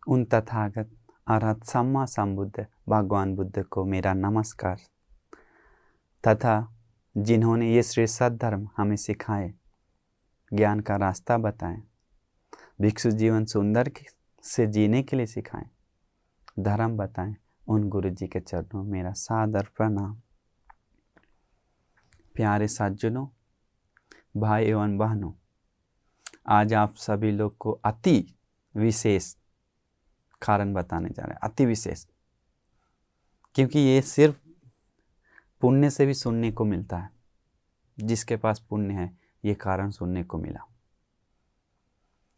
उन तथागत अरहत सम्मा संबुद्ध भगवान बुद्ध को मेरा नमस्कार, तथा जिन्होंने ये श्रेष्ठ सद्धर्म हमें सिखाए, ज्ञान का रास्ता बताएं, भिक्षु जीवन सुंदर से जीने के लिए सिखाएं, धर्म बताएं, उन गुरु जी के चरणों में मेरा सादर प्रणाम। प्यारे सज्जनों, भाई एवं बहनों, आज आप सभी लोग को अति विशेष कारण बताने जा रहे हैं। अति विशेष, क्योंकि ये सिर्फ पुण्य से भी सुनने को मिलता है। जिसके पास पुण्य है ये कारण सुनने को मिला।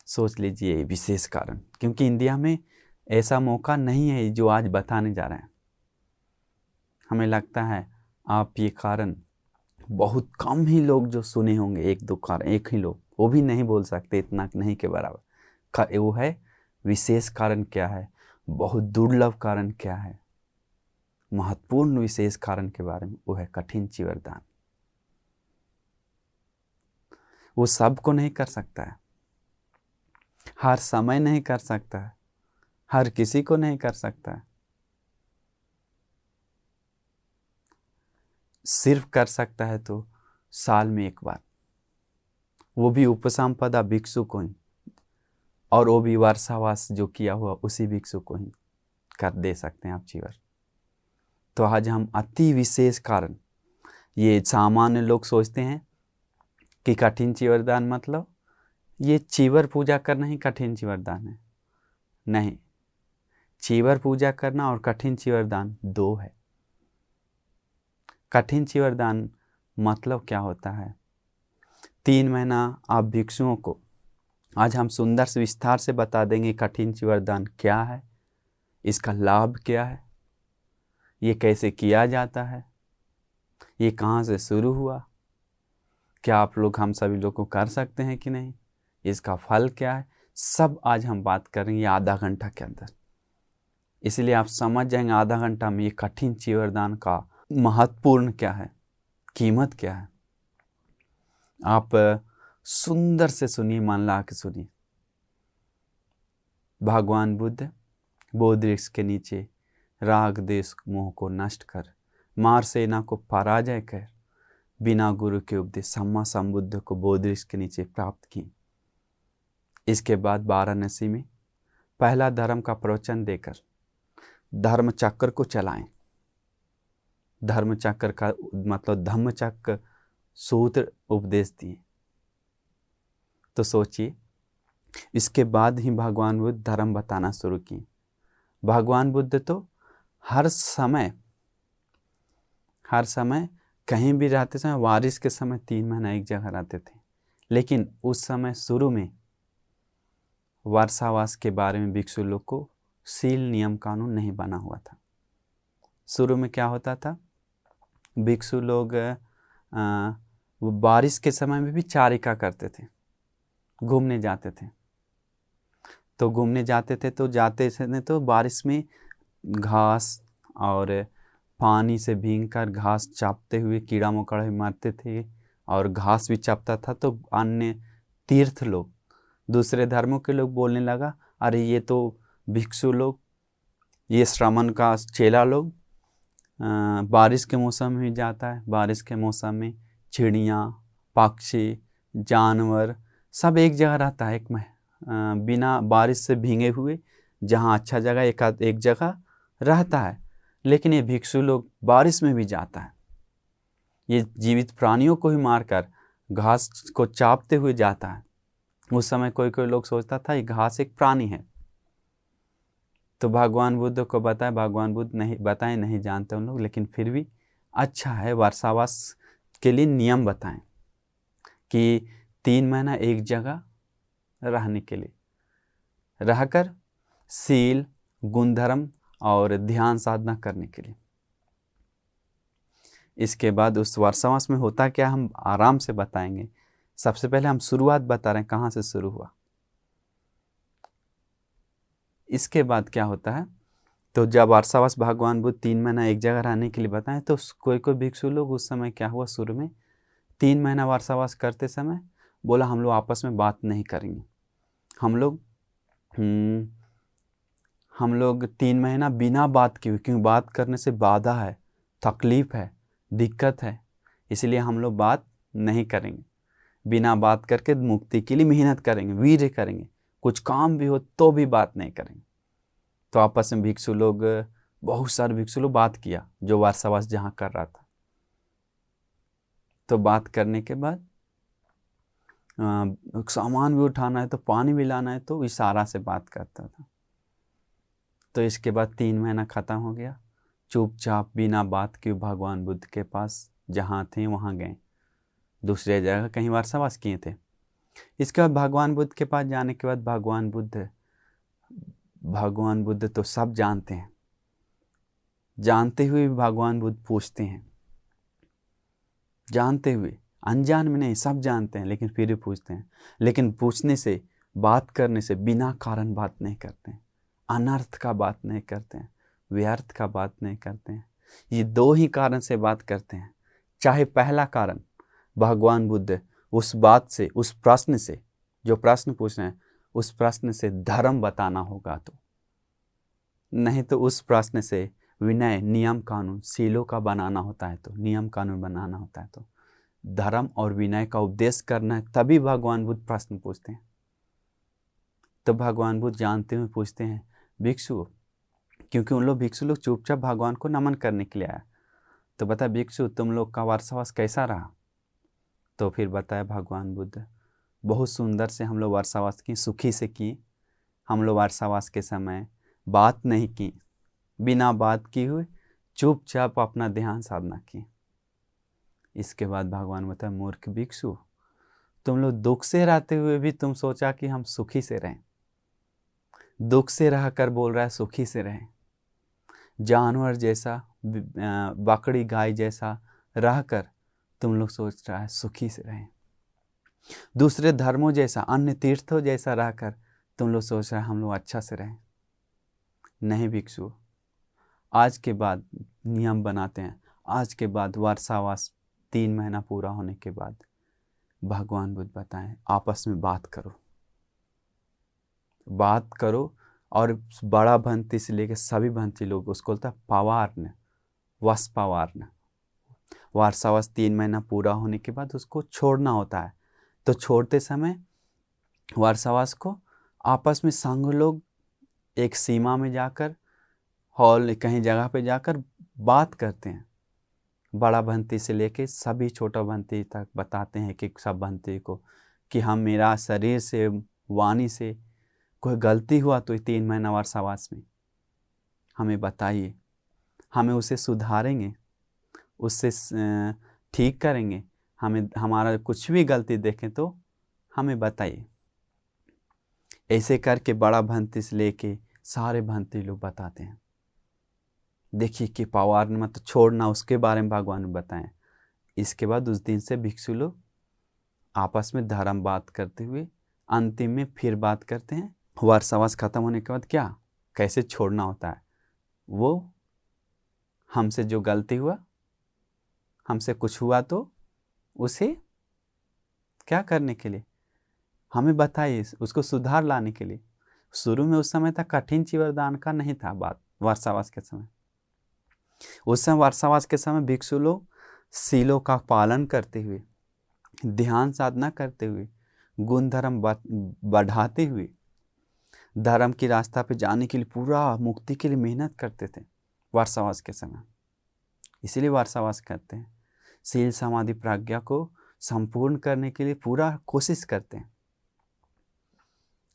सोच लीजिए विशेष कारण, क्योंकि इंडिया में ऐसा मौका नहीं है जो आज बताने जा रहे हैं। हमें लगता है आप ये कारण बहुत कम ही लोग जो सुने होंगे, एक दो कारण, एक ही लोग, वो भी नहीं बोल सकते, इतना नहीं के बराबर। वो है विशेष कारण क्या है, बहुत दुर्लभ कारण क्या है, महत्वपूर्ण विशेष कारण के बारे में। वो है कठिन चिवरदान। वो सबको नहीं कर सकता है, हर समय नहीं कर सकता है, हर किसी को नहीं कर सकता है। सिर्फ कर सकता है तो साल में एक बार, वो भी उपसंपदा भिक्षु को ही, और वो भी वर्षावास जो किया हुआ उसी भिक्षु को ही कर दे सकते हैं आप चीवर। तो आज हम अति विशेष कारण, ये सामान्य लोग सोचते हैं कि कठिन चिवरदान मतलब ये चीवर पूजा करना ही कठिन चिवरदान है। नहीं, चीवर पूजा करना और कठिन चिवरदान दो है। कठिन चिवरदान मतलब क्या होता है? 3 महीना आप भिक्षुओं को, आज हम सुंदर से विस्तार से बता देंगे कठिन चिवरदान क्या है, इसका लाभ क्या है, ये कैसे किया जाता है, ये कहाँ से शुरू हुआ, क्या आप लोग, हम सभी लोग को कर सकते हैं कि नहीं, इसका फल क्या है, सब आज हम बात करेंगे आधा घंटा के अंदर। इसलिए आप समझ जाएंगे आधा घंटा में ये कठिन चिवरदान का महत्वपूर्ण क्या है, कीमत क्या है। आप सुंदर से सुनिए, मन ला के सुनिए। भगवान बुद्ध बोधि वृक्ष के नीचे राग देश मोह को नष्ट कर, मार सेना को पराजय कर, बिना गुरु के उपदेश सम्मा संबुद्ध को बोधि वृक्ष के नीचे प्राप्त की। इसके बाद वाराणसी में पहला धर्म का प्रवचन देकर धर्म चक्र को चलाएं। धर्म चक्र का मतलब धम्म चक्र सूत्र उपदेश दिए। तो सोचिए, इसके बाद ही भगवान बुद्ध धर्म बताना शुरू किए। भगवान बुद्ध तो हर समय कहीं भी रहते समय, वारिस के समय 3 महीना एक जगह रहते थे। लेकिन उस समय शुरू में वर्षावास के बारे में भिक्षु लोग को सील नियम कानून नहीं बना हुआ था। शुरू में क्या होता था, भिक्षु लोग वो बारिश के समय में भी चारिका करते थे, घूमने जाते थे। तो घूमने जाते थे तो जाते थे तो बारिश में घास और पानी से भीगकर घास चापते हुए कीड़ा मकोड़ा भी मारते थे, और घास भी चापता था। तो अन्य तीर्थ लोग, दूसरे धर्मों के लोग बोलने लगा, अरे ये तो भिक्षु लोग, ये श्रमण का चेला लोग बारिश के मौसम में जाता है। बारिश के मौसम में चिड़ियाँ, पक्षी, जानवर सब एक जगह रहता है, बिना बारिश से भीगे हुए, जहाँ अच्छा जगह एक जगह रहता है। लेकिन ये भिक्षु लोग बारिश में भी जाता है, ये जीवित प्राणियों को ही मारकर घास को चापते हुए जाता है। उस समय कोई कोई लोग सोचता था ये घास एक प्राणी है। तो भगवान बुद्ध को बताए, भगवान बुद्ध नहीं जानते उन लोग, लेकिन फिर भी अच्छा है, वर्षावास के लिए नियम बताएं कि 3 महीना एक जगह रहने के लिए रहकर सील, गुणधर्म और ध्यान साधना करने के लिए। इसके बाद उस वर्षावास में होता क्या, हम आराम से बताएंगे। सबसे पहले हम शुरुआत बता रहे हैं, कहाँ से शुरू हुआ। इसके बाद क्या होता है, तो जब वर्षावास भगवान बुद्ध 3 महीना एक जगह रहने के लिए बताएं, तो कोई कोई भिक्षु लोग उस समय क्या हुआ, शुरू में 3 महीना वर्षावास करते समय बोला हम लोग आपस में बात नहीं करेंगे, हम लोग हम लोग 3 महीना बिना बात किए, क्योंकि बात करने से बाधा है, तकलीफ है, दिक्कत है, इसलिए हम लोग बात नहीं करेंगे। बिना बात करके मुक्ति के लिए मेहनत करेंगे, वीर्य करेंगे, कुछ काम भी हो तो भी बात नहीं करेंगे। तो आपस में भिक्षु लोग, बहुत सारे भिक्षु लोग बात किया, जो वारसावास जहाँ कर रहा था। तो बात करने के बाद सामान भी उठाना है तो पानी भी लाना है तो इशारा से बात करता था। तो इसके बाद 3 महीना ख़त्म हो गया। चुपचाप बिना बात के भगवान बुद्ध के पास जहाँ थे वहाँ गए, दूसरे जगह कहीं वारसावास किए थे। इसके बाद भगवान बुद्ध के पास जाने के बाद भगवान बुद्ध तो सब जानते हैं, जानते हुए भी भगवान बुद्ध पूछते हैं, जानते हुए, अनजान में नहीं, सब जानते हैं लेकिन फिर भी पूछते हैं। लेकिन पूछने से, बात करने से बिना कारण बात नहीं करते हैं, अनर्थ का बात नहीं करते हैं, व्यर्थ का बात नहीं करते हैं। ये 2 ही कारण से बात करते हैं। चाहे पहला कारण भगवान बुद्ध उस बात से, उस प्रश्न से, जो प्रश्न पूछ रहे हैं उस प्रश्न से धर्म बताना होगा तो, नहीं तो उस प्रश्न से विनय, नियम कानून, सीलों का बनाना होता है, तो नियम कानून बनाना होता है, तो धर्म और विनय का उपदेश करना है, तभी भगवान बुद्ध प्रश्न पूछते हैं। तो भगवान बुद्ध जानते हुए पूछते हैं भिक्षु, क्योंकि उन लोग भिक्षु लोग चुपचाप भगवान को नमन करने के लिए आया। तो बता भिक्षु, तुम लोग का वारसावास कैसा रहा? तो फिर बताया भगवान बुद्ध, बहुत सुंदर से हम लोग वारसावास की, सुखी से की। हम लोग वारसावास के समय बात नहीं की, बिना बात की हुए चुपचाप अपना ध्यान साधना की। इसके बाद भगवान बताया, मूर्ख भिक्षु, तुम लोग दुख से रहते हुए भी तुम सोचा कि हम सुखी से रहें। दुख से रह कर बोल रहा है सुखी से रहें। जानवर जैसा, बकरी गाय जैसा रहकर तुम लोग सोच रहा है सुखी से रहें। दूसरे धर्मों जैसा, अन्य तीर्थों जैसा रहकर तुम लोग सोच रहे हैं हम लोग अच्छा से रहें। नहीं भिक्षु, आज के बाद नियम बनाते हैं। आज के बाद वारसावास 3 महीना पूरा होने के बाद भगवान बुद्ध बताएं, आपस में बात करो, बात करो। और बड़ा भंती से लेकर सभी भंती लोग, उसको बोलता है पवार्न, वस्पवार्न। वारसावास 3 महीना पूरा होने के बाद उसको छोड़ना होता है। तो छोड़ते समय वारसावास को आपस में संघ लोग एक सीमा में जाकर, हॉल कहीं जगह पे जाकर बात करते हैं। बड़ा भंती से लेके सभी छोटा भंती तक बताते हैं कि सब भंती को कि हम, मेरा शरीर से, वाणी से कोई गलती हुआ तो 3 महीना वारसावास में हमें बताइए, हमें उसे सुधारेंगे, उससे ठीक करेंगे। हमें हमारा कुछ भी गलती देखें तो हमें बताइए। ऐसे करके बड़ा भंती से लेके सारे भंती लोग बताते हैं। देखिए कि पवार मत छोड़ना, उसके बारे में भगवान ने बताएं। इसके बाद उस दिन से भिक्षु लोग आपस में धर्म बात करते हुए अंतिम में फिर बात करते हैं। वारसावास खत्म होने के बाद क्या, कैसे छोड़ना होता है, वो हमसे जो गलती हुआ, हमसे कुछ हुआ तो उसे क्या करने के लिए हमें बताइए, उसको सुधार लाने के लिए। शुरू में उस समय तक कठिन चीवरदान का नहीं था बात। वारसावास के समय, उस समय वारसावास के समय भिक्षु लोग सीलों का पालन करते हुए, ध्यान साधना करते हुए, गुण धर्म बढ़ाते हुए, धर्म की रास्ता पे जाने के लिए, पूरा मुक्ति के लिए मेहनत करते थे वारसावास के समय। इसीलिए वारसावास कहते हैं, सील समाधि प्रज्ञा को संपूर्ण करने के लिए पूरा कोशिश करते हैं।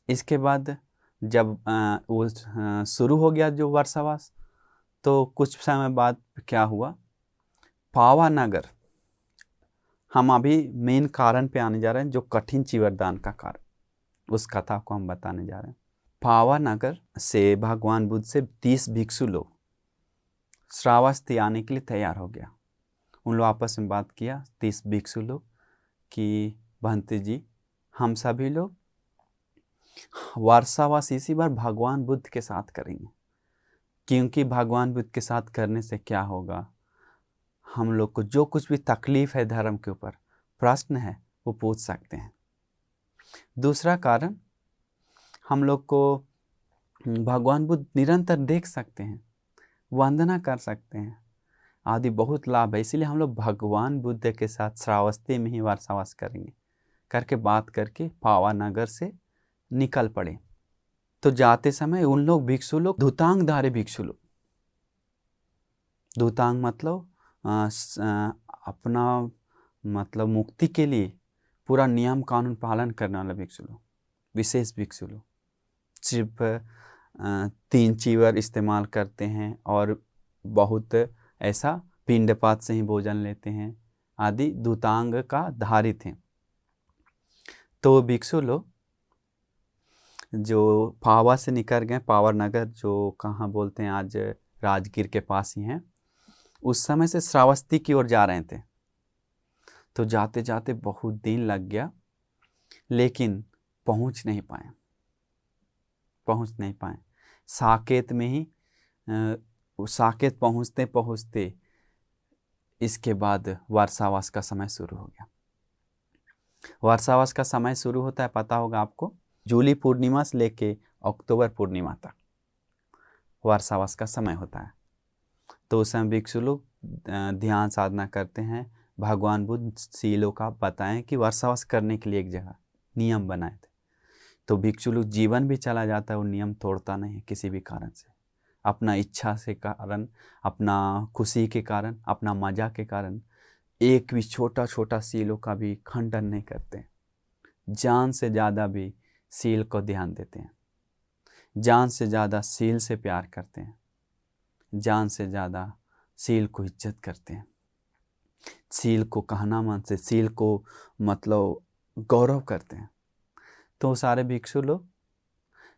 इसके बाद जब वो शुरू हो गया जो वारसावास, तो कुछ समय बाद क्या हुआ, पावानगर, हम अभी मेन कारण पे आने जा रहे हैं, जो कठिन चीवरदान का कारण, उस कथा को हम बताने जा रहे हैं। पावानगर से भगवान बुद्ध से 30 भिक्षु लोग श्रावस्ती आने के लिए तैयार हो गया। उन लोग आपस में बात किया, 30 भिक्षु लोग, कि भंते जी, हम सभी लोग वारसावास इसी बार भगवान बुद्ध के साथ करेंगे, क्योंकि भगवान बुद्ध के साथ करने से क्या होगा, हम लोग को जो कुछ भी तकलीफ है धर्म के ऊपर, प्रश्न है, वो पूछ सकते हैं। दूसरा कारण, हम लोग को भगवान बुद्ध निरंतर देख सकते हैं, वंदना कर सकते हैं आदि बहुत लाभ है। इसीलिए हम लोग भगवान बुद्ध के साथ श्रावस्ती में ही वार्तावास करेंगे, करके बात करके पावानगर से निकल पड़े। तो जाते समय उन लोग भिक्षु लोग धुतांगधारी भिक्षु लोग, धुतांग मतलब अपना मतलब मुक्ति के लिए पूरा नियम कानून पालन करने वाला भिक्षु लोग, विशेष भिक्षु लोग सिर्फ 3 चीवर इस्तेमाल करते हैं और बहुत ऐसा पिंडपात से ही भोजन लेते हैं आदि धुतांग का धारी थे। तो भिक्षु लोग जो पावा से निकल गए, पावर नगर जो कहाँ बोलते हैं आज राजगीर के पास ही हैं, उस समय से श्रावस्ती की ओर जा रहे थे। तो जाते जाते बहुत दिन लग गया, लेकिन पहुंच नहीं पाए। साकेत में ही साकेत पहुंचते पहुंचते इसके बाद वार्तावास का समय शुरू हो गया। वार्तावास का समय शुरू होता है, पता होगा आपको, जूली पूर्णिमा से लेके अक्टूबर पूर्णिमा तक वार्तावास का समय होता है। तो उस समय भिक्षु लोग ध्यान साधना करते हैं। भगवान बुद्ध सीलों का बताएं कि वार्तावास करने के लिए एक जगह नियम बनाए थे। तो भिक्षु लोग जीवन भी चला जाता है, वो नियम तोड़ता नहीं किसी भी कारण से, अपना इच्छा से कारण, अपना खुशी के कारण, अपना मजा के कारण एक भी छोटा छोटा सीलों का भी खंडन नहीं करते। जान से ज़्यादा भी सील को ध्यान देते हैं, जान से ज़्यादा सील से प्यार करते हैं, जान से ज़्यादा सील को इज्जत करते हैं, सील को कहना मन से सील को मतलब गौरव करते हैं। तो सारे भिक्षु लोग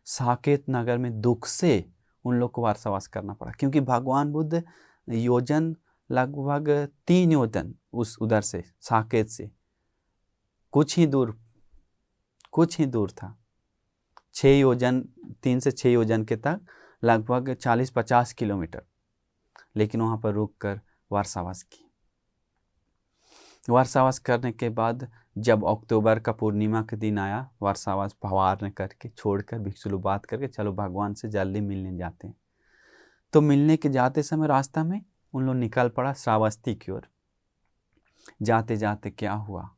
साकेत नगर में दुख से उन लोग को वार्तावास करना पड़ा, क्योंकि भगवान बुद्ध योजन लगभग 3 योजन उस उधर से साकेत से कुछ ही दूर था, 6 योजन, 3 से 6 योजन के तक लगभग 40-50 किलोमीटर, लेकिन वहाँ पर रुक कर वार्तावास की। वार्तावास करने के बाद जब अक्टूबर का पूर्णिमा के दिन आया, वार्तावास भवार करके छोड़कर भिक्षु लोग बात करके चलो भगवान से जल्दी मिलने जाते हैं। तो मिलने के जाते समय रास्ता में उन लोग निकल पड़ा श्रावस्ती की ओर। जाते जाते क्या हुआ,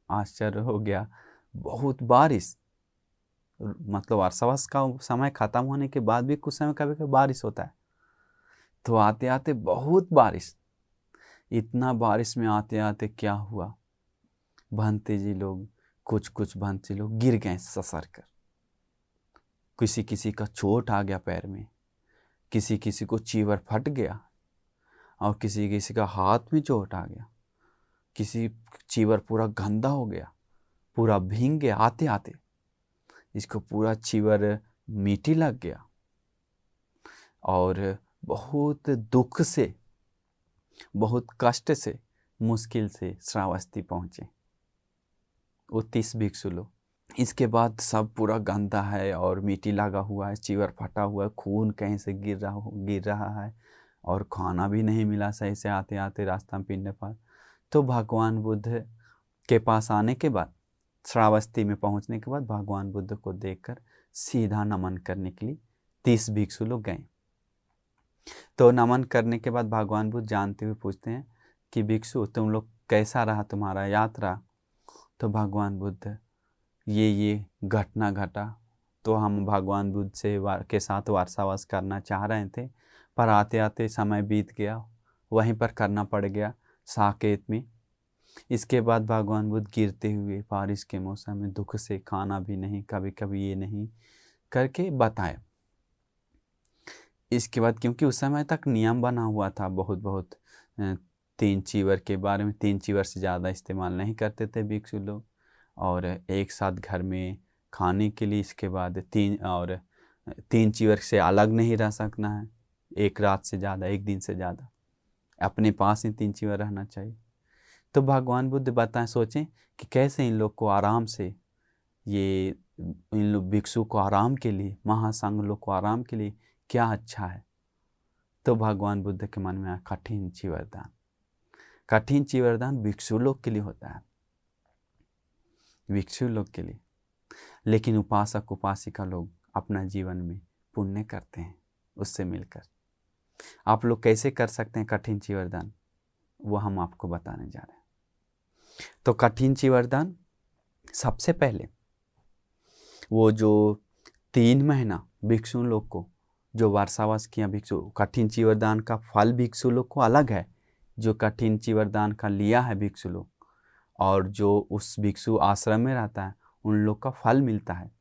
आश्चर्य हो गया, बहुत बारिश, मतलब वार्तावास का समय खत्म होने के बाद भी कुछ समय कभी कभी बारिश होता है। तो आते आते बहुत बारिश, इतना बारिश में आते आते क्या हुआ, भंते जी लोग, कुछ भंते लोग गिर गए ससर कर, किसी का चोट आ गया पैर में, किसी को चीवर फट गया, और किसी का हाथ में चोट आ गया, किसी चीवर पूरा गंदा हो गया, पूरा भीग गया, आते आते इसको पूरा चीवर मिट्टी लग गया, और बहुत दुख से, बहुत कष्ट से, मुश्किल से श्रावस्ती पहुँचे वो 30 भिक्षु लोग। इसके बाद सब पूरा गंदा है और मिट्टी लगा हुआ है, चीवर फटा हुआ है, खून कहीं से गिर रहा है, और खाना भी नहीं मिला सही से आते आते रास्ता में पिंडपात। तो भगवान बुद्ध के पास आने के बाद, श्रावस्ती में पहुंचने के बाद भगवान बुद्ध को देखकर सीधा नमन करने के लिए 30 भिक्षु लोग गए। तो नमन करने के बाद भगवान बुद्ध जानते हुए पूछते हैं कि भिक्षु तुम लोग कैसा रहा तुम्हारा यात्रा। तो भगवान बुद्ध ये घटना घटा। तो हम भगवान बुद्ध से के साथ वार्तावास करना चाह रहे थे, पर आते आते समय बीत गया, वहीं पर करना पड़ गया साकेत में। इसके बाद भगवान बुद्ध गिरते हुए बारिश के मौसम में दुख से खाना भी नहीं, कभी कभी ये नहीं करके बताए। इसके बाद क्योंकि उस समय तक नियम बना हुआ था बहुत 3 चीवर के बारे में, 3 चीवर से ज़्यादा इस्तेमाल नहीं करते थे भिक्षु लोग, और एक साथ घर में खाने के लिए, इसके बाद 3 चीवर से अलग नहीं रह सकना है, एक रात से ज़्यादा, एक दिन से ज़्यादा अपने पास ही 3 चीवर रहना चाहिए। तो भगवान बुद्ध बताएं, सोचें कि कैसे इन लोग को आराम से, ये इन लोग भिक्षु को आराम के लिए, महासंघ लोग को आराम के लिए क्या अच्छा है। तो भगवान बुद्ध के मन में आया कठिन चीवरदान। कठिन चीवरदान भिक्षु लोग के लिए होता है, भिक्षु लोग के लिए, लेकिन उपासक उपासिका लोग अपना जीवन में पुण्य करते हैं उससे मिलकर। आप लोग कैसे कर सकते हैं कठिन चीवरदान, वो हम आपको बताने जा रहे हैं। तो कठिन चीवरदान सबसे पहले वो जो 3 महीना भिक्षु लोग को जो वर्षावास किया भिक्षु, कठिन चीवरदान का फल भिक्षु लोग को अलग है। जो कठिन चीवरदान का लिया है भिक्षु लोग और जो उस भिक्षु आश्रम में रहता है उन लोग का फल मिलता है।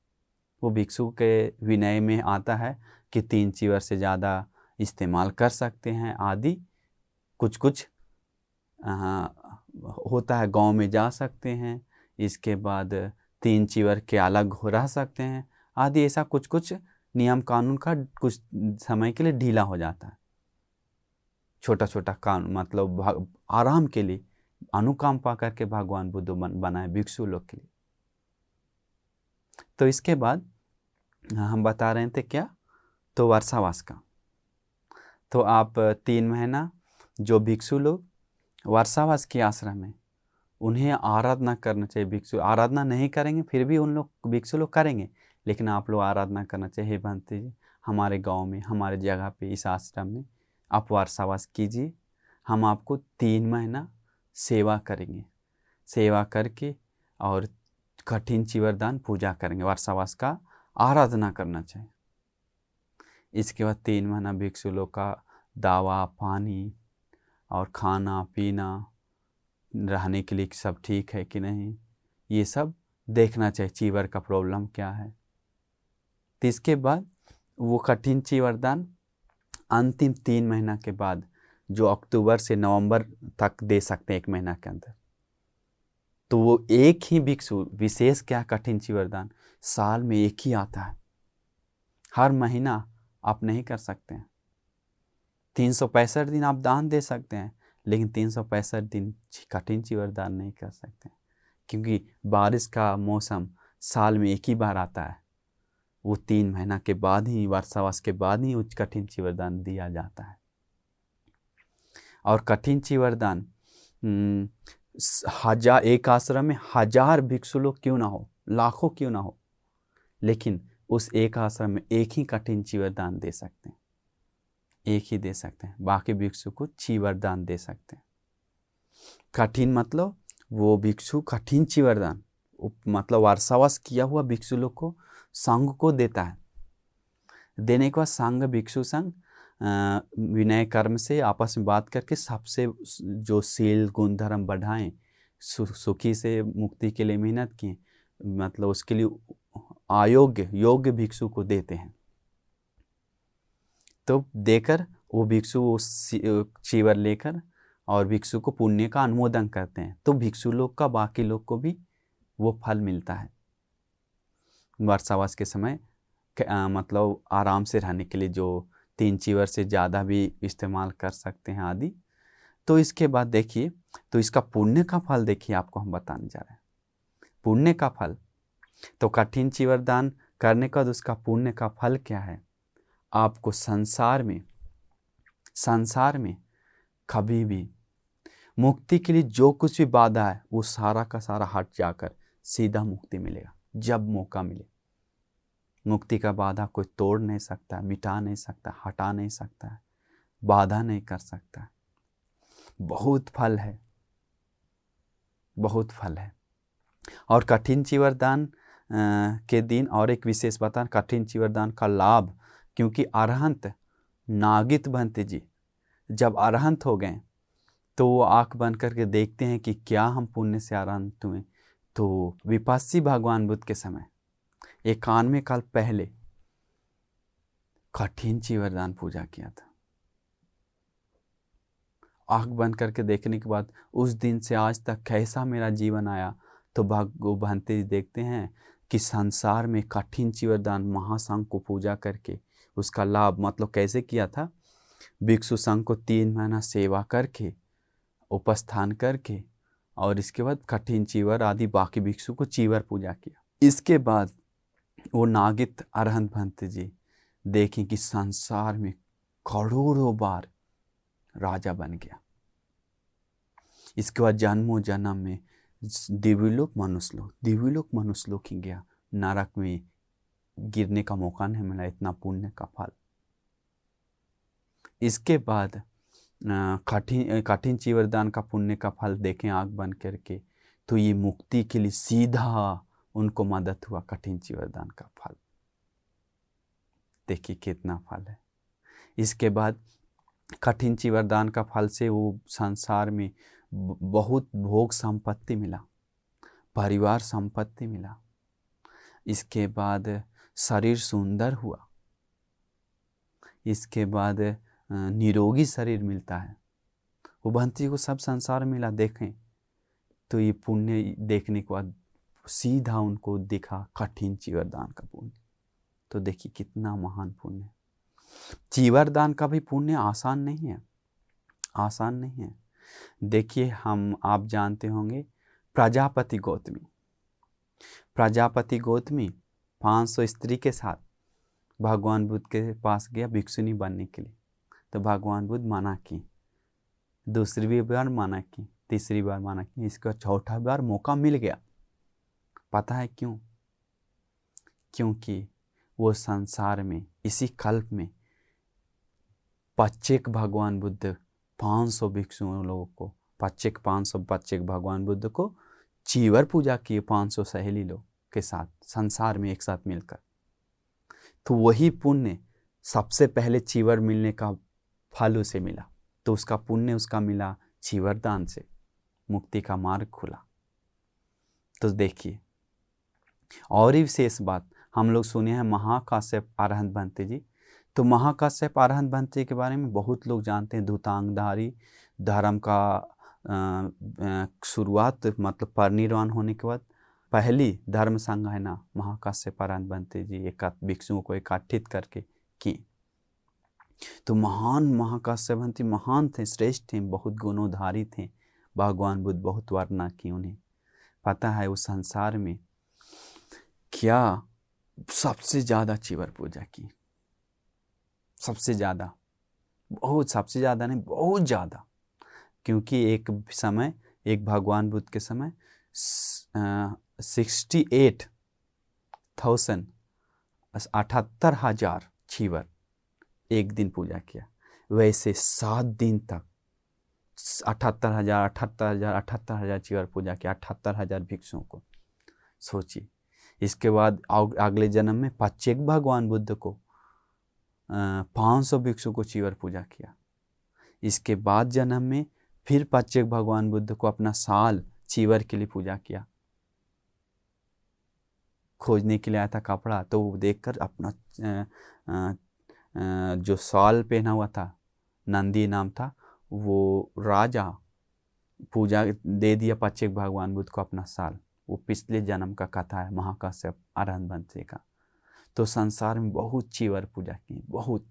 वो भिक्षु के विनय में आता है कि 3 चीवर से ज़्यादा इस्तेमाल कर सकते हैं आदि। कुछ कुछ होता है, गांव में जा सकते हैं, इसके बाद 3 चीवर के अलग हो रह सकते हैं आदि। ऐसा कुछ कुछ नियम कानून का कुछ समय के लिए ढीला हो जाता है। छोटा छोटा कानून मतलब आराम के लिए अनुकाम पा करके भगवान बुद्ध बनाए भिक्षु लोग के लिए। तो इसके बाद हम बता रहे थे क्या, तो वर्षावास का। तो आप 3 महीना जो भिक्षु लोग वर्षावास के आश्रम में, उन्हें आराधना करना चाहिए। भिक्षु आराधना नहीं करेंगे फिर भी उन लोग भिक्षु लोग करेंगे, लेकिन आप लोग आराधना करना चाहिए। बनते जी हमारे गांव में, हमारे जगह पे, इस आश्रम में आप वर्षावास कीजिए, हम आपको 3 महीना सेवा करेंगे। सेवा करके और कठिन चीवरदान पूजा करेंगे, वर्षावास का आराधना करना चाहिए। इसके बाद 3 महीना भिक्षु लोग का दवा पानी और खाना पीना, रहने के लिए सब ठीक है कि नहीं, ये सब देखना चाहिए, चीवर का प्रॉब्लम क्या है। तो इसके बाद वो कठिन चीवरदान अंतिम 3 महीना के बाद, जो अक्टूबर से नवंबर तक दे सकते हैं 1 महीना के अंदर। तो वो एक ही भिक्षु, विशेष क्या कठिन चीवरदान साल में एक ही आता है, हर महीना आप नहीं कर सकते हैं। 365 दिन आप दान दे सकते हैं, लेकिन 365 दिन कठिन चीवरदान नहीं कर सकते हैं, क्योंकि बारिश का मौसम साल में एक ही बार आता है। वो 3 महीना के बाद ही, वर्षावास के बाद ही उच्च कठिन चीवरदान दिया जाता है। और कठिन चीवरदान एक आश्रम में 1000 भिक्षु लोग क्यों ना हो, लाखों क्यों ना हो, लेकिन उस एक आश्रम में एक ही कठिन चीवरदान दे सकते हैं, एक ही दे सकते हैं। बाकी भिक्षु को चीवरदान दे सकते हैं। कठिन मतलब वो भिक्षु कठिन चीवरदान मतलब वर्षावास किया हुआ भिक्षु लोग को संघ को देता है। देने के बाद संघ भिक्षु संघ विनय कर्म से आपस में बात करके सबसे जो शील गुण धर्म बढ़ाएं, सुखी से मुक्ति के लिए मेहनत किए, मतलब उसके लिए योग्य भिक्षु को देते हैं। तो देकर वो भिक्षु चीवर लेकर और भिक्षु को पुण्य का अनुमोदन करते हैं। तो भिक्षु लोग का बाकी लोग को भी वो फल मिलता है। वर्षावास के समय मतलब आराम से रहने के लिए जो 3 चीवर से ज़्यादा भी इस्तेमाल कर सकते हैं आदि। तो इसके बाद देखिए, तो इसका पुण्य का फल देखिए, आपको हम बताने जा रहे हैं पुण्य का फल। तो कठिन चीवरदान करने का उसका पुण्य का फल क्या है, आपको संसार में कभी भी मुक्ति के लिए जो कुछ भी बाधा है वो सारा का सारा हट जाकर सीधा मुक्ति मिलेगा जब मौका मिले। मुक्ति का बाधा कोई तोड़ नहीं सकता, मिटा नहीं सकता, हटा नहीं सकता, बाधा नहीं कर सकता। बहुत फल है, बहुत फल है। और कठिन चीवरदान के दिन और एक विशेष बता, कठिन चीवरदान का लाभ, क्योंकि अरहंत नागित बनते जी जब अरहंत हो गए तो वो आँख बंद करके देखते हैं कि क्या हम पुण्य से अरहंत हुए। तो विपस्सी भगवान बुद्ध के समय 91 काल पहले कठिन चीवरदान पूजा किया था। आँख बंद करके देखने के बाद उस दिन से आज तक कैसा मेरा जीवन आया, तो भगवान देखते हैं कि संसार में कठिन चीवरदान महासंघ को पूजा करके उसका लाभ, मतलब कैसे किया था, भिक्षु संघ को 3 महीना सेवा करके उपस्थान करके और इसके बाद कठिन चीवर आदि बाकी भिक्षु को चीवर पूजा किया। इसके बाद वो नागित अरहंत भंत जी देखें कि संसार में करोड़ों बार राजा बन गया। इसके बाद जन्मों जन्म में दिव्यलोक मनुष्यलोक ही गया, नरक में गिरने का मौका नहीं मिला, इतना पुण्य का फल। इसके बाद कठिन चीवरदान का पुण्य का फल देखें आँख बंद करके, तो ये मुक्ति के लिए सीधा उनको मदद हुआ। कठिन चीवरदान का फल देखिए कितना फल है। इसके बाद कठिन चीवरदान का फल से वो संसार में बहुत भोग संपत्ति मिला, परिवार संपत्ति मिला। इसके बाद शरीर सुंदर हुआ। इसके बाद निरोगी शरीर मिलता है। वो भंती को सब संसार मिला। देखें तो ये पुण्य देखने के बाद सीधा उनको दिखा कठिन चीवरदान का पुण्य। तो देखिए कितना महान पुण्य। चीवरदान का भी पुण्य आसान नहीं है, आसान नहीं है। देखिए आप जानते होंगे प्रजापति गौतमी 500 स्त्री के साथ भगवान बुद्ध के पास गया भिक्षुनी बनने के लिए। तो भगवान बुद्ध मना की, दूसरी बार मना की, तीसरी बार मना की, इसका चौथा बार मौका मिल गया। पता है क्यों? क्योंकि वो संसार में इसी कल्प में प्रत्येक भगवान बुद्ध 500 भिक्षुओं लोगों को 500 भगवान बुद्ध को चीवर पूजा किए 500 सहेली लोग के साथ संसार में एक साथ मिलकर। तो वही पुण्य सबसे पहले चीवर मिलने का फल उसे मिला। तो उसका पुण्य उसका मिला चीवरदान से, मुक्ति का मार्ग खुला। तो देखिए और ही विशेष बात हम लोग सुने हैं महाकाश्यप अरहंत भंते जी। तो महाकाश्यप अरहंत भंते के बारे में बहुत लोग जानते हैं। धूतांगधारी धर्म का शुरुआत मतलब परिनिर्वाण होने के बाद पहली धर्म संघ है ना, महाकाश्यप अरहंत भंते जी एक भिक्षुओं को एकत्रित करके की। तो महान महाकाश्यप भंते महान थे, श्रेष्ठ थे, बहुत गुणोधारी थे। भगवान बुद्ध बहुत वर्णना की उन्हें। पता है उस संसार में क्या सबसे ज़्यादा चीवर पूजा की, सबसे ज़्यादा, बहुत सबसे ज़्यादा नहीं बहुत ज़्यादा। क्योंकि एक समय एक भगवान बुद्ध के समय 78,000 चीवर एक दिन पूजा किया। वैसे 7 दिन तक 78,000 चीवर पूजा किया, 78,000 भिक्षुओं को। सोचिए। इसके बाद अगले जन्म में प्रत्येक भगवान बुद्ध को 500 भिक्षु को चीवर पूजा किया। इसके बाद जन्म में फिर प्रत्येक भगवान बुद्ध को अपना साल चीवर के लिए पूजा किया। खोजने के लिए आया था कपड़ा, तो वो देखकर अपना जो साल पहना हुआ था, नंदी नाम था, वो राजा पूजा दे दिया प्रत्येक भगवान बुद्ध को अपना साल। वो पिछले जन्म का कथा है महाकाश्यप अरहंत भंते का। तो संसार में बहुत चीवर पूजा की, बहुत।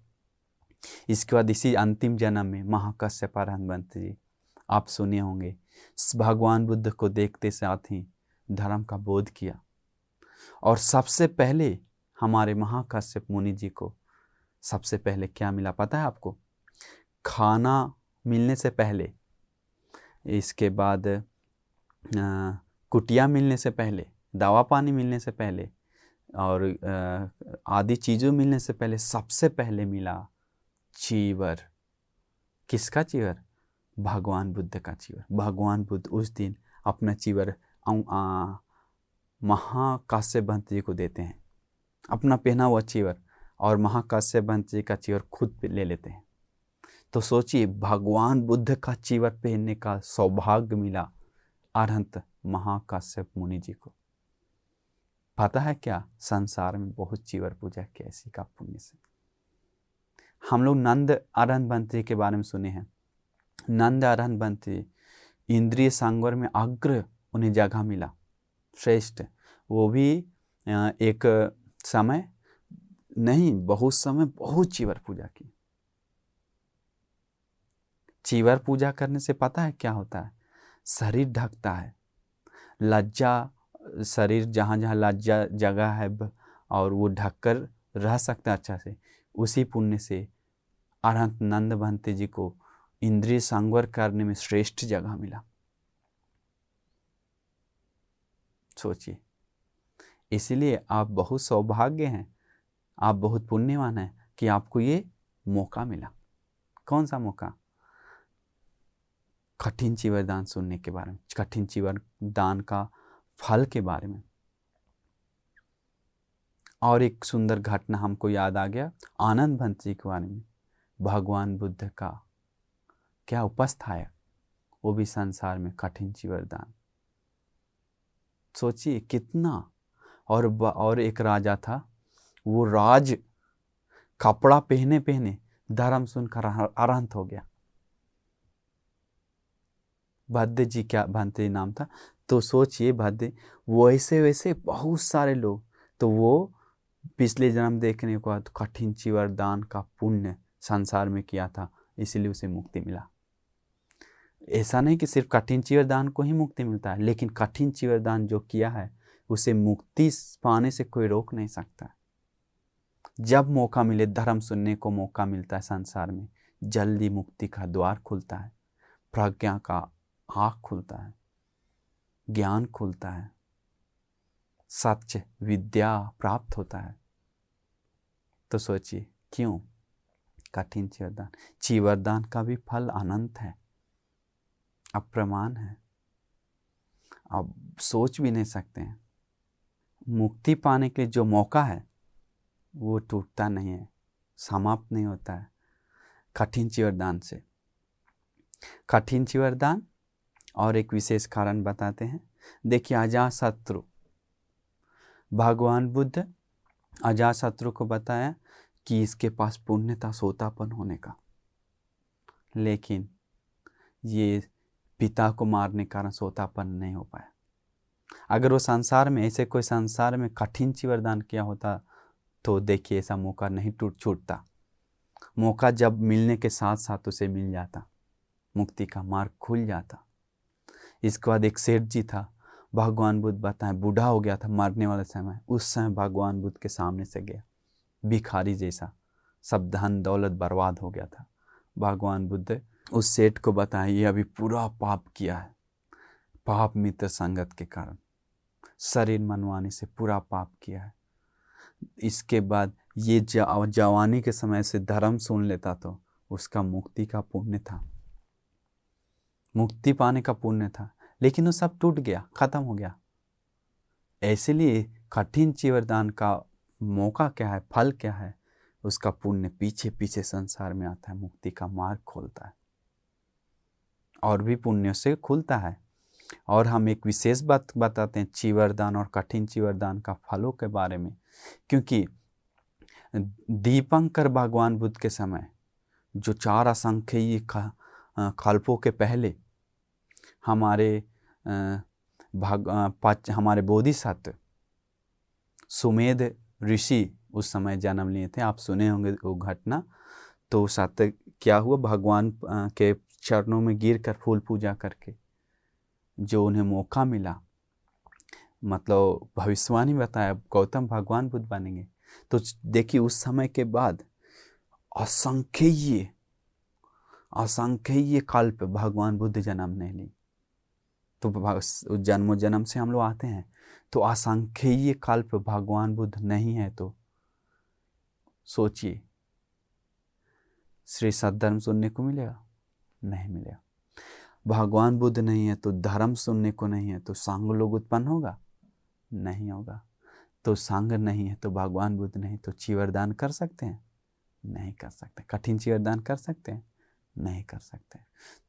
इसके बाद इसी अंतिम जन्म में महाकाश्यप अरहंत भंते जी आप सुने होंगे, भगवान बुद्ध को देखते साथ ही धर्म का बोध किया। और सबसे पहले हमारे महाकाश्यप मुनि जी को सबसे पहले क्या मिला पता है आपको? खाना मिलने से पहले, इसके बाद कुटिया मिलने से पहले, दवा पानी मिलने से पहले और आदि चीज़ों मिलने से पहले सबसे पहले मिला चीवर। किसका चीवर? भगवान बुद्ध का चीवर। भगवान बुद्ध उस दिन अपना चीवर महाकाश्यप भंते जी को देते हैं, अपना पहना हुआ चीवर, और महाकाश्यप भंते जी का चीवर खुद ले लेते हैं। तो सोचिए भगवान बुद्ध का चीवर पहनने का सौभाग्य मिला अरहंत महाकाश्यप मुनि जी को। पता है क्या, संसार में बहुत चीवर पूजा की ऐसी का पुण्य से। हम लोग नंद अरहंत भंते के बारे में सुने हैं। नंद अरहंत भंते इंद्रिय संवर में अग्र उन्हें जगह मिला, श्रेष्ठ। वो भी एक समय नहीं बहुत समय बहुत चीवर पूजा की। चीवर पूजा करने से पता है क्या होता है? शरीर ढकता है, लज्जा, शरीर जहाँ जहाँ लज्जा जगह है और वो ढककर रह सकता है अच्छा से। उसी पुण्य से अरहंत नंद भंते जी को इंद्रिय संवर करने में श्रेष्ठ जगह मिला। सोचिए। इसीलिए आप बहुत सौभाग्य हैं, आप बहुत पुण्यवान हैं कि आपको ये मौका मिला। कौन सा मौका? कठिन चीवरदान सुनने के बारे में, कठिन चीवरदान का फल के बारे में। और एक सुंदर घटना हमको याद आ गया आनंद भंत जी के बारे में। भगवान बुद्ध का क्या उपस्थायक, वो भी संसार में कठिन चीवरदान। सोचिए कितना। और एक राजा था, वो राज कपड़ा पहने पहने धर्म सुनकर अरहंत हो गया। भद्र जी, क्या भंते नाम था। तो सोचिए भद्र, वैसे वैसे बहुत सारे लोग, तो वो पिछले जन्म देखने को बाद कठिन चीवरदान का पुण्य संसार में किया था, इसीलिए उसे मुक्ति मिला। ऐसा नहीं कि सिर्फ कठिन चीवरदान को ही मुक्ति मिलता है, लेकिन कठिन चीवरदान जो किया है उसे मुक्ति पाने से कोई रोक नहीं सकता। जब मौका मिले, धर्म सुनने को मौका मिलता है संसार में, जल्दी मुक्ति का द्वार खुलता है, प्रज्ञा का आँख खुलता है, ज्ञान खुलता है, सत्य विद्या प्राप्त होता है। तो सोचिए क्यों कठिन चीवरदान। चीवरदान का भी फल अनंत है, अप्रमाण है, आप सोच भी नहीं सकते हैं। मुक्ति पाने के लिए जो मौका है वो टूटता नहीं है, समाप्त नहीं होता है कठिन चीवरदान से। कठिन चीवरदान और एक विशेष कारण बताते हैं। देखिए, अजातशत्रु, भगवान बुद्ध अजातशत्रु को बताया कि इसके पास पुण्य था सोतापन होने का, लेकिन ये पिता को मारने के कारण सोतापन नहीं हो पाया। अगर वो संसार में ऐसे कोई संसार में कठिन चीवरदान किया होता तो देखिए ऐसा मौका नहीं छूटता। मौका जब मिलने के साथ साथ उसे मिल जाता, मुक्ति का मार्ग खुल जाता। इसके बाद एक सेठ जी था, भगवान बुद्ध बताएं बूढ़ा हो गया था मरने वाले समय। उस समय भगवान बुद्ध के सामने से गया, भिखारी जैसा, सब धन दौलत बर्बाद हो गया था। भगवान बुद्ध उस सेठ को बताएं ये अभी पूरा पाप किया है, पाप मित्र संगत के कारण शरीर मनवाने से पूरा पाप किया है। इसके बाद ये जवानी के समय से धर्म सुन लेता तो उसका मुक्ति का पुण्य था, मुक्ति पाने का पुण्य था, लेकिन वो सब टूट गया, खत्म हो गया। ऐसे कठिन चीवरदान का मौका क्या है, फल क्या है, उसका पुण्य पीछे पीछे संसार में आता है, मुक्ति का मार्ग खोलता है और भी पुण्य से खुलता है। और हम एक विशेष बात बताते हैं चीवरदान और कठिन चीवरदान का फलों के बारे में, क्योंकि दीपंकर भगवान बुद्ध के समय जो 4 असंख्यीय कल्पों के पहले हमारे हमारे बोधिसत्व सुमेध ऋषि उस समय जन्म लिए थे। आप सुने होंगे वो घटना। तो सत्य क्या हुआ, भगवान के चरणों में गिरकर फूल पूजा करके जो उन्हें मौका मिला, मतलब भविष्यवाणी बताया गौतम भगवान बुद्ध बनेंगे। तो देखिए उस समय के बाद असंख्यीय कल्प भगवान बुद्ध जन्म नहीं ली। तो जन्मों जन्म से हम लोग आते हैं, तो असंख्यीय कल्प भगवान बुद्ध नहीं है तो सोचिए श्री सद्धर्म सुनने को मिलेगा? नहीं मिलेगा। भगवान बुद्ध नहीं है तो धर्म सुनने को नहीं है, तो संघ लोग उत्पन्न होगा? नहीं होगा। तो संघ नहीं है तो भगवान बुद्ध नहीं, तो चीवरदान कर सकते हैं? नहीं कर सकते। कठिन चीवरदान कर सकते हैं? नहीं कर सकते।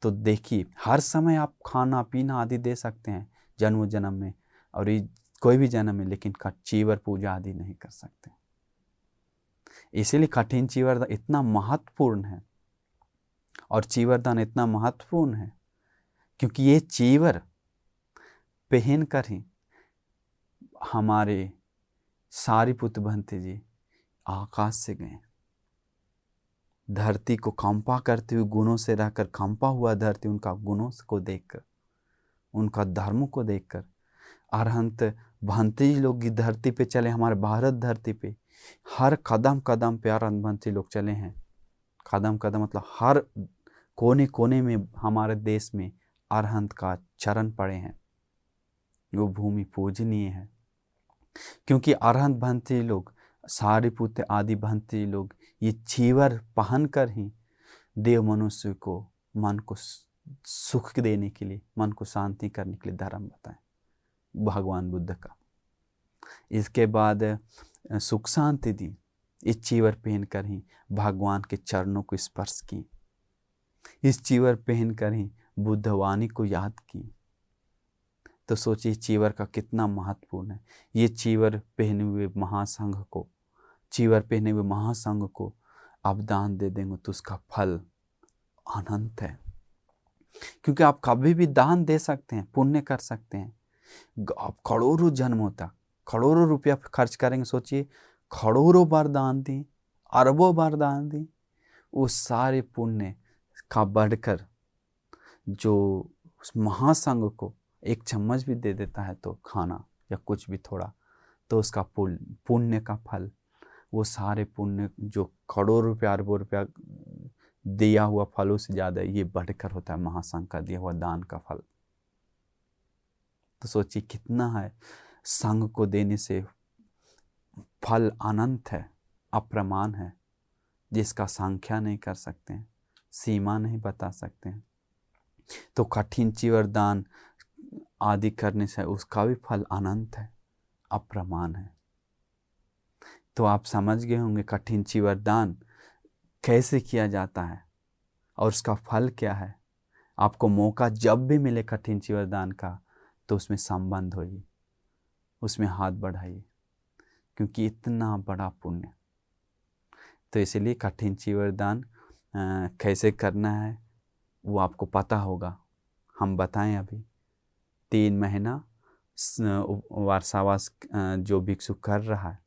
तो देखिए हर समय आप खाना पीना आदि दे सकते हैं जन्म जन्म में और कोई भी जन्म में, लेकिन चीवर पूजा आदि नहीं कर सकते। इसीलिए कठिन चीवरदान इतना महत्वपूर्ण है और चीवरदान इतना महत्वपूर्ण है क्योंकि ये चीवर पहन कर ही हमारे सारिपुत्र भंते जी आकाश से गए। धरती को कंपा करते हुए गुणों से रहकर कंपा हुआ धरती उनका गुणों को देखकर, उनका धर्मों को देखकर अरहंत भंते जी लोग धरती पे चले। हमारे भारत धरती पे हर कदम कदम पे अरहंत भंते लोग चले हैं। कदम कदम मतलब हर कोने कोने में हमारे देश में अरहंत का चरण पड़े हैं। वो भूमि पूजनीय है। क्योंकि अरहंत भंती लोग, सारिपुत्र आदि भंती लोग ये चीवर पहन कर ही देव मनुष्य को मन को सुख देने के लिए, मन को शांति करने के लिए धर्म बताएं भगवान बुद्ध का। इसके बाद सुख शांति दी, इस चीवर पहन कर ही भगवान के चरणों को स्पर्श की, इस चीवर पहन कर ही बुद्धवाणी को याद की। तो सोचिए चीवर का कितना महत्वपूर्ण है। ये चीवर पहने हुए महासंघ को, चीवर पहने हुए महासंघ को आप दान दे देंगे तो उसका फल अनंत है। क्योंकि आप कभी भी दान दे सकते हैं, पुण्य कर सकते हैं। आप करोड़ों जन्मों तक करोड़ों रुपया खर्च करेंगे, सोचिए करोड़ों बार दान दी, अरबों बार दान दी, उस सारे पुण्य का बढ़कर जो उस महासंघ को एक चम्मच भी दे देता है तो खाना या कुछ भी थोड़ा, तो उसका पुण्य का फल, वो सारे पुण्य जो करोड़ों रुपया अरबों रुपया दिया हुआ फलों से ज़्यादा ये बढ़कर होता है महासंघ का दिया हुआ दान का फल। तो सोचिए कितना है, संघ को देने से फल अनंत है, अप्रमाण है, जिसका संख्या नहीं कर सकते हैं, सीमा नहीं बता सकते हैं। तो कठिन चीवर दान आदि करने से उसका भी फल अनंत है, अप्रमाण है। तो आप समझ गए होंगे कठिन चीवर दान कैसे किया जाता है और उसका फल क्या है। आपको मौका जब भी मिले कठिन चीवर दान का तो उसमें संबंध होइए, उसमें हाथ बढ़ाइए, क्योंकि इतना बड़ा पुण्य। तो इसलिए कठिन चीवर दान कैसे करना है वो आपको पता होगा, हम बताएं। अभी 3 महीना वार्षावास जो भिक्षु कर रहा है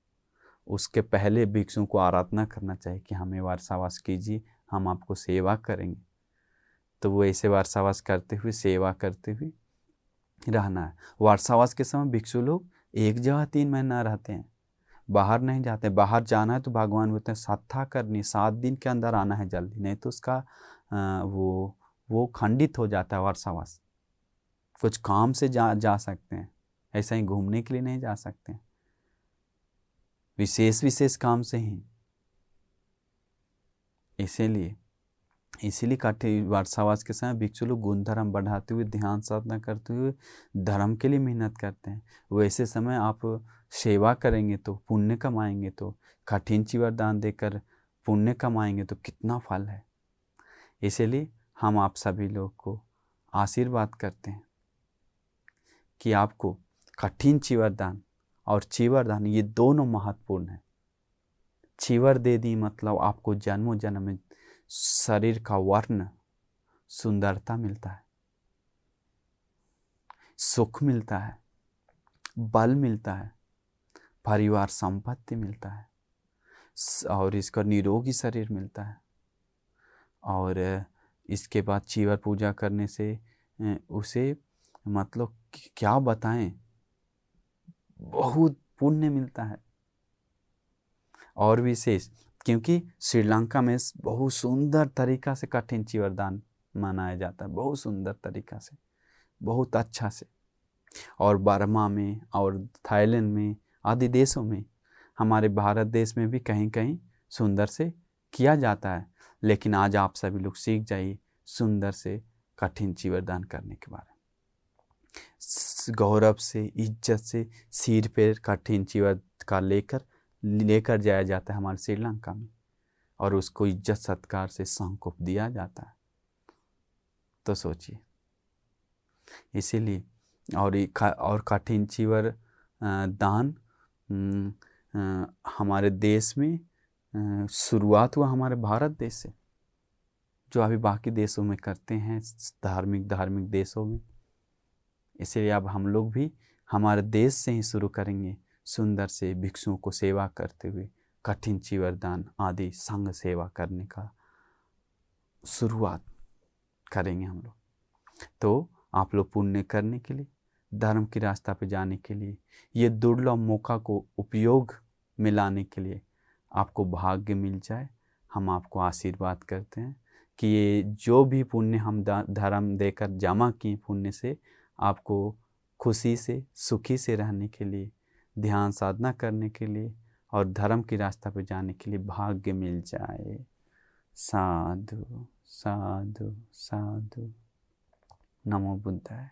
उसके पहले भिक्षु को आराधना करना चाहिए कि हमें वार्षावास कीजिए, हम आपको सेवा करेंगे। तो वो ऐसे वार्षावास करते हुए, सेवा करते हुए रहना है। वार्षावास के समय भिक्षु लोग एक जगह 3 महीना रहते हैं, बाहर नहीं जाते। बाहर जाना है तो भगवान बोलते हैं साधना करनी, 7 दिन के अंदर आना है जल्दी, नहीं तो उसका वो खंडित हो जाता है वार्षावास। कुछ काम से जा सकते हैं, ऐसा ही घूमने के लिए नहीं जा सकते हैं, विशेष काम से ही। इसीलिए कठिन वार्षावास के समय भिक्षु लोग गुण धर्म बढ़ाते हुए, ध्यान साधना करते हुए धर्म के लिए मेहनत करते हैं। वैसे समय आप सेवा करेंगे तो पुण्य कमाएंगे, तो कठिन चीवर दान देकर पुण्य कमाएंगे तो कितना फल है। इसीलिए हम आप सभी लोग को आशीर्वाद करते हैं कि आपको कठिन चीवर दान और चीवर दान ये दोनों महत्वपूर्ण है। चीवर दे दी मतलब आपको जन्मों जन्म में शरीर का वर्ण, सुंदरता मिलता है, सुख मिलता है, बल मिलता है, परिवार संपत्ति मिलता है, और इसका निरोगी शरीर मिलता है। और इसके बाद चीवर पूजा करने से उसे मतलब क्या बताएं, बहुत पुण्य मिलता है। और विशेष क्योंकि श्रीलंका में बहुत सुंदर तरीका से कठिन चीवर दान मनाया जाता है, बहुत सुंदर तरीका से, बहुत अच्छा से। और बर्मा में और थाईलैंड में आदि देशों में, हमारे भारत देश में भी कहीं कहीं सुंदर से किया जाता है। लेकिन आज आप सभी लोग सीख जाइए सुंदर से कठिन चीवर दान करने के बारे में। गौरव से, इज्जत से सिर पे कठिन चीवर का लेकर जाया जाता है हमारे श्रीलंका में, और उसको इज्जत सत्कार से संकोप दिया जाता है। तो सोचिए, इसीलिए और कठिन चीवर दान हमारे देश में शुरुआत हुआ हमारे भारत देश से, जो अभी बाकी देशों में करते हैं, धार्मिक देशों में। इसलिए अब हम लोग भी हमारे देश से ही शुरू करेंगे, सुंदर से भिक्षुओं को सेवा करते हुए कठिन चीवर दान आदि संघ सेवा करने का शुरुआत करेंगे हम लोग। तो आप लोग पुण्य करने के लिए, धर्म की रास्ता पे जाने के लिए, ये दुर्लभ मौका को उपयोग में लाने के लिए आपको भाग्य मिल जाए, हम आपको आशीर्वाद करते हैं कि ये जो भी पुण्य हम धर्म देकर जमा किए, पुण्य से आपको खुशी से, सुखी से रहने के लिए ध्यान साधना करने के लिए और धर्म की रास्ता पर जाने के लिए भाग्य मिल जाए। साधु साधु साधु। नमो बुद्धाय।